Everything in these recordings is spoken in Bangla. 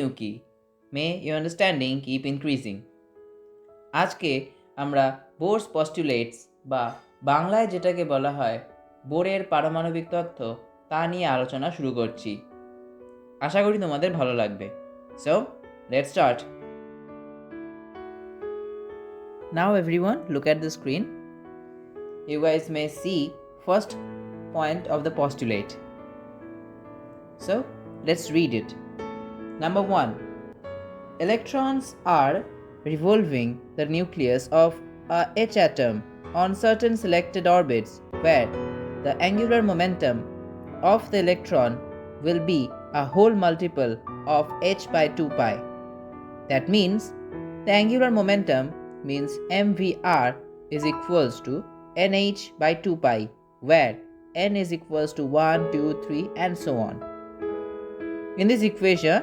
new key. May your understanding keep increasing. আজকে আমরা বোরস পস্টুলেটস বা বাংলায় যেটাকে বলা হয় বোরের পারমাণবিক তত্ত্ব তা নিয়ে আলোচনা শুরু করছি। আশা করি তোমাদের ভালো লাগবে। So, let's start. Now everyone, look at the screen. You guys may see first point of the postulate. So, let's read it. Number 1. Electrons are revolving the nucleus of a H atom on certain selected orbits where the angular momentum of the electron will be a whole multiple of h by 2 pi. That means the angular momentum means mvr is equals to nh by 2 pi, where n is equals to 1, 2, 3 and so on. In this equation,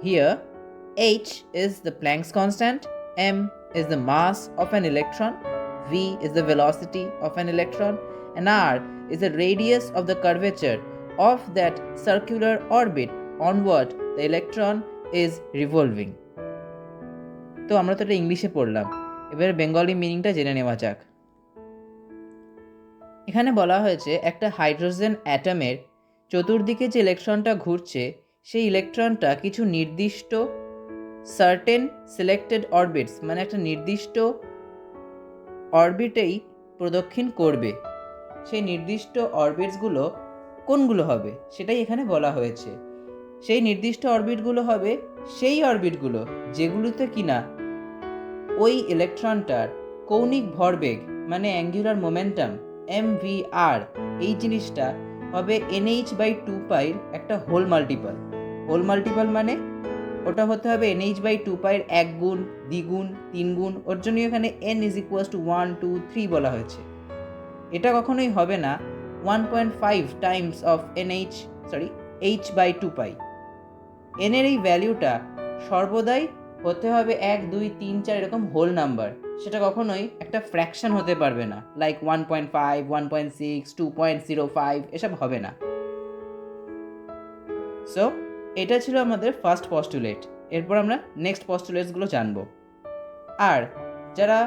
here h is the Planck's constant, m is the mass of an electron, v is the velocity of an electron, and r is the radius of the curvature of that circular orbit on what the electron is revolving. তো আমরা তো এটা ইংলিশে পড়লাম, এবার বেঙ্গলি মিনিংটা জেনে নেওয়া যাক। এখানে বলা হয়েছে একটা হাইড্রোজেন অ্যাটমের চতুর্দিকে যে ইলেকট্রনটা ঘুরছে সেই ইলেকট্রনটা কিছু নির্দিষ্ট সার্টেন সিলেক্টেড অরবিটস মানে একটা নির্দিষ্ট অরবিটেই প্রদক্ষিণ করবে। সেই নির্দিষ্ট অরবিটসগুলো কোনগুলো হবে সেটাই এখানে বলা হয়েছে। সেই নির্দিষ্ট অরবিটগুলো হবে সেই অরবিটগুলো যেগুলোতে কিনা ওই ইলেকট্রনটার কৌণিক ভরবেগ মানে অ্যাঙ্গুলার মোমেন্টাম mvr এই জিনিসটা হবে nh বাই 2 পাইর একটা হোল মাল্টিপল। হোল মাল্টিপল মানে ওটা হতে হবে nh বাই 2 পাইর 1 গুণ, দ্বিগুণ, 3 গুণ, ওর জন্য এখানে n ইজ ইকুয়ালস টু 1, 2, 3 বলা হয়েছে। এটা কখনোই হবে না 1.5 times of h by 2 pi. n এর এই ভ্যালুটা সর্বদাই হতে হবে 1, 2, 3, 4 এরকম হোল নাম্বার। সেটা কখনোই একটা ফ্র্যাকশন হতে পারবে না, লাইক 1.5, 1.6, 2.05 এসব হবে না। সো এটা ছিল আমাদের ফার্স্ট পস্টুলেট। এরপর আমরা নেক্সট পস্টুলেটসগুলো জানবো। আর যারা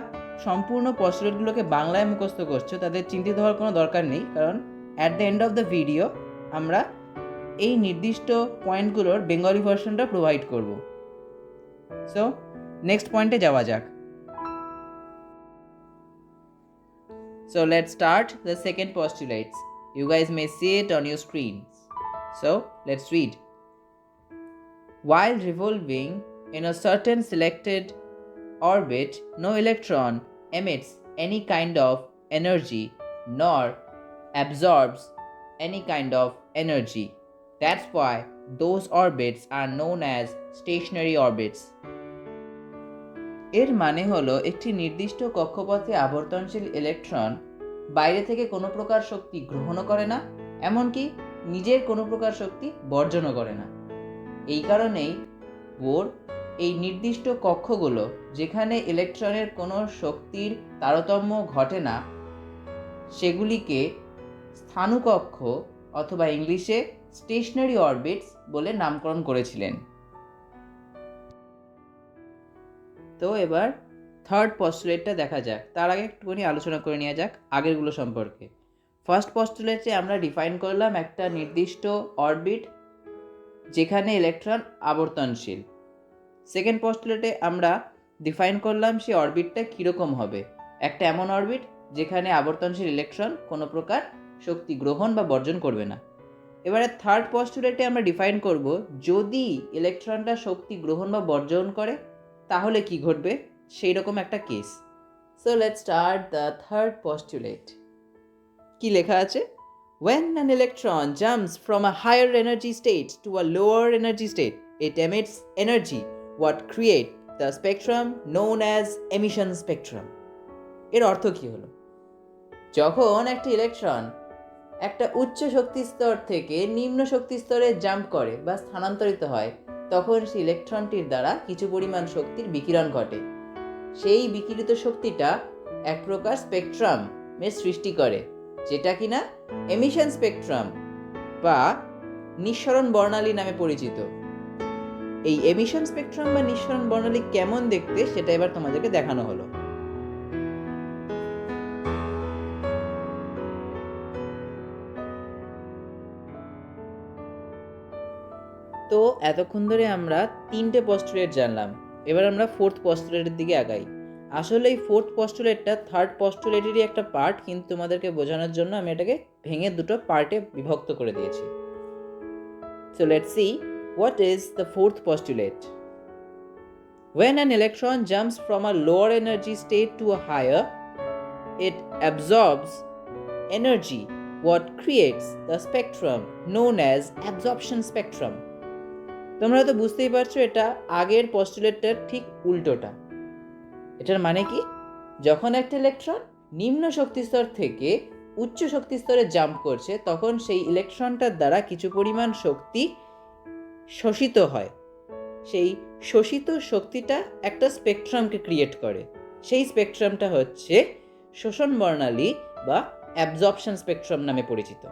সম্পূর্ণ পস্টুলেটগুলোকে বাংলায় মুখস্থ করছো তাদের চিন্তিত হওয়ার কোনো দরকার নেই, কারণ at the end of the video আমরা এই নির্দিষ্ট পয়েন্টগুলোর বেঙ্গলি ভার্সনটা প্রোভাইড করব। সো নেক্সট পয়েন্টে যাওয়া যাক। So let's start the second postulates. You guys may see it on your screens. So let's read. While revolving in a certain selected orbit, no electron emits any kind of energy nor absorbs any kind of energy. That's why those orbits are known as stationary orbits. এর মানে হলো একটি নির্দিষ্ট কক্ষপথে আবর্তনশীল ইলেকট্রন বাইরে থেকে কোনো প্রকার শক্তি গ্রহণও করে না, এমনকি নিজের কোনো প্রকার শক্তি বর্জনও করে না। এই কারণেই বোর এই নির্দিষ্ট কক্ষগুলো যেখানে ইলেকট্রনের কোনো শক্তির তারতম্য ঘটে না সেগুলিকে স্থাণুকক্ষ অথবা ইংলিশে স্টেশনারি অরবিটস বলে নামকরণ করেছিলেন। তো এবার থার্ড পস্টুলেটটা দেখা যাক। তার আগে একটুখানি আলোচনা করে নেওয়া যাক আগেরগুলো সম্পর্কে। ফার্স্ট পস্টুলেটে আমরা ডিফাইন করলাম একটা নির্দিষ্ট অরবিট যেখানে ইলেকট্রন আবর্তনশীল। সেকেন্ড পস্টুলেটে আমরা ডিফাইন করলাম সেই অরবিটটা কীরকম হবে, একটা এমন অরবিট যেখানে আবর্তনশীল ইলেকট্রন কোনো প্রকার শক্তি গ্রহণ বা বর্জন করবে না। এবারে থার্ড পস্টুলেটে আমরা ডিফাইন করব যদি ইলেকট্রনটা শক্তি গ্রহণ বা বর্জন করে তাহলে কি ঘটবে সেই রকম একটা case. So let's start the third postulate. কি লেখা আছে? When an electron jumps from a higher energy state to a lower energy state, it emits energy what create the spectrum known as emission spectrum. এর অর্থ কি হলো? যখন একটা ইলেকট্রন একটা উচ্চ শক্তি স্তর থেকে নিম্ন শক্তি স্তরে জাম্প করে বা স্থানান্তরিত হয় তখন সেই ইলেকট্রনটির দ্বারা কিছু পরিমাণ শক্তির বিকিরণ ঘটে। সেই বিকিরিত শক্তিটা এক প্রকার স্পেকট্রামের সৃষ্টি করে, যেটা কিনা এমিশন স্পেকট্রাম বা নিঃসরণ বর্ণালী নামে পরিচিত। এই এমিশন স্পেকট্রাম বা নিঃসরণ বর্ণালী কেমন দেখতে সেটা এবার তোমাদেরকে দেখানো হলো। তো এতক্ষণ ধরে আমরা 3টে পস্টুলেট জানলাম, এবার আমরা 4th পস্টুলেটের দিকে আগাই। আসলে এই 4th পস্টুলেটটা 3rd পস্টুলেটেরই একটা পার্ট, কিন্তু তোমাদেরকে বোঝানোর জন্য আমি এটাকে ভেঙে দুটো পার্টে বিভক্ত করে দিয়েছি। So let's see what is the 4th postulate. When an electron jumps from a lower energy state to a higher, it absorbs energy, what creates the spectrum known as absorption spectrum. তোমরা হয়তো বুঝতেই পারছো এটা আগের পস্টুলেটটার ঠিক উল্টোটা। এটার মানে কি, যখন একটা ইলেকট্রন নিম্ন শক্তিস্তর থেকে উচ্চ শক্তিস্তরে জাম্প করছে তখন সেই ইলেকট্রনটার দ্বারা কিছু পরিমাণ শক্তি শোষিত হয়। সেই শোষিত শক্তিটা একটা স্পেকট্রামকে ক্রিয়েট করে। সেই স্পেকট্রামটা হচ্ছে শোষণ বর্ণালী বা অ্যাবজর্পশন স্পেকট্রাম নামে পরিচিত।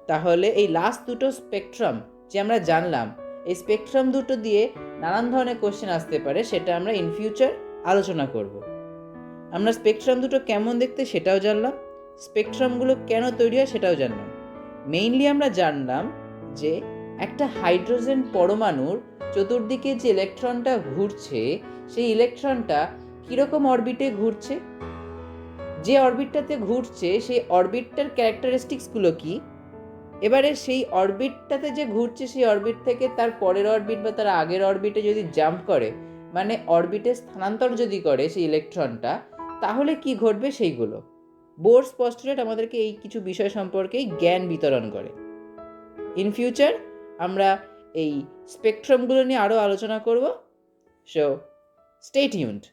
তাহলে এই লাস্ট দুটো স্পেকট্রাম যে আমরা জানলাম, এই স্পেকট্রাম দুটো দিয়ে নানান ধরনের কোশ্চেন আসতে পারে, সেটা আমরা ইন ফিউচার আলোচনা করব। আমরা স্পেকট্রাম দুটো কেমন দেখতে সেটাও জানলাম, স্পেকট্রামগুলো কেন তৈরি হয় সেটাও জানলাম। মেইনলি আমরা জানলাম যে একটা হাইড্রোজেন পরমাণুর চতুর্দিকে যে ইলেকট্রনটা ঘুরছে, সেই ইলেকট্রনটা কীরকম অরবিটে ঘুরছে, যে অরবিটটাতে ঘুরছে সেই অরবিটটার ক্যারেক্টারিস্টিক্সগুলো কী। এবারে সেই অরবিটটাতে যে ঘুরছে সেই অরবিট থেকে তার পরের অরবিট বা তার আগের অরবিটে যদি জাম্প করে, মানে অরবিটে স্থানান্তর যদি করে সেই ইলেকট্রনটা, তাহলে কি ঘটবে সেইগুলো। বোরস পস্টুলেট আমাদেরকে এই কিছু বিষয় সম্পর্কেই জ্ঞান বিতরণ করে। ইন ফিউচার আমরা এই স্পেকট্রামগুলো নিয়ে আরও আলোচনা করব। So stay tuned.